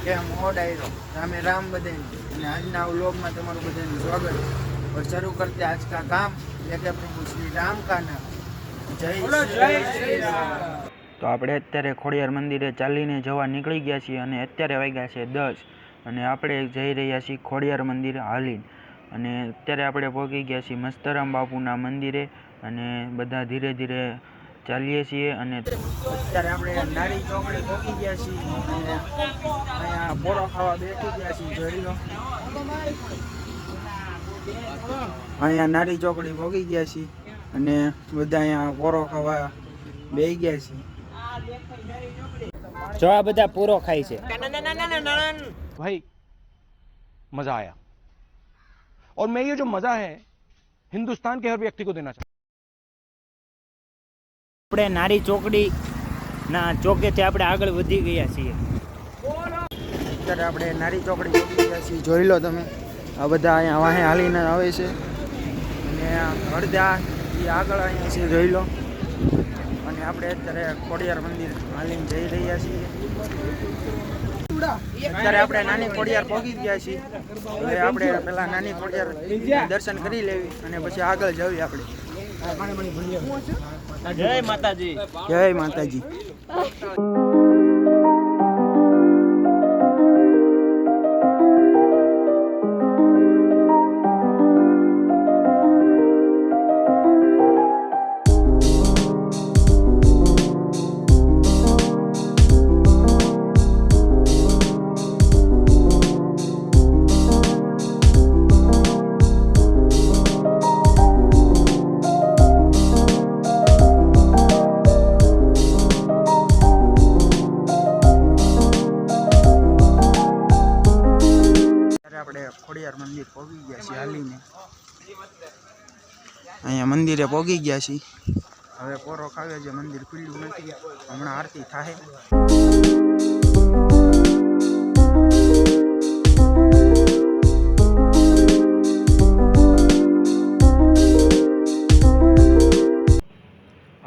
કેમ ઓડાયરો રામે રામ બધાને અને આજના વ્લોગમાં તમારું બધાનું સ્વાગત और શરૂ करते आज का काम लेके प्रभु श्री राम का नाम जय श्री राम। તો આપણે અત્યારે ખોડિયાર મંદિરે ચાલીને જવા નીકળી ગયા છીએ અને અત્યારે વાગ્યા છે 10 અને આપણે જઈ રહ્યા છીએ ખોડિયાર મંદિર હાલીને અને અત્યારે આપણે પહોંચી ગયા છીએ મસ્તરામ બાપુના મંદિરે અને બધા ધીરે ધીરે ચાલીએ છીએ અને અત્યારે આપણે નારી ચોકડી પહોંચી ગયા છીએ અને અહીંયા પોરો ખાવા બેઠી ગયા છીએ જોઈ લો અહીંયા નારી ચોકડી પહોંચી ગયા છીએ અને બધા અહીંયા પોરો ખાવા બેસી ગયા છીએ। जो आ बदा पूरो खाई छे भाई मजा आया और मैं ये जो मजा है हिंदुस्तान के हर व्यक्ति को देना चाहता આપણે નારી ચોકડી ના ચોકેથી આપણે આગળ વધી ગયા છીએ। અત્યારે આપણે નારી ચોકડી પહોંચી ગયા છીએ જોઈ લો તમે આ બધા અહીંયા વાહે હાલીને આવે છે અને અડધા એ આગળ અહીંયા છે જોઈ લો અને આપણે અત્યારે ખોડિયાર મંદિર હાલીને જઈ રહ્યા છીએ। અત્યારે આપણે નાની ખોડિયાર પહોંચી ગયા છીએ હવે આપણે પેલા નાની ખોડિયાર દર્શન કરી લેવી અને પછી આગળ જવી આપણે। જય માતાજી જય માતાજી। આપણે ખોડિયાર મંદિર પહોંચી ગયા છીએ હાલીને અહીંયા મંદિરે પહોંચી ગયા છીએ હવે પોરો ખાવે છે મંદિર ખુલ્લું નથી હમણાં આરતી થાય।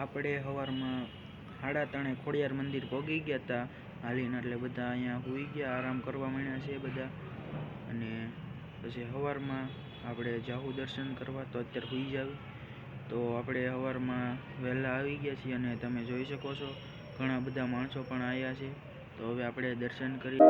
આપણે સવારમાં 3:30 ખોડિયાર મંદિર પહોંચી ગયા હતા હાલીને એટલે બધા અહીંયા સૂઈ ગયા આરામ કરવા માંડ્યા છે બધા અને પછી સવારમાં આપણે જાહુ દર્શન કરવા તો અત્યારે સૂઈ જાવ તો આપણે સવારમાં વહેલા આવી ગયા છીએ અને તમે જોઈ શકો છો ઘણા બધા માણસો પણ આવ્યા છે તો હવે આપણે દર્શન કરી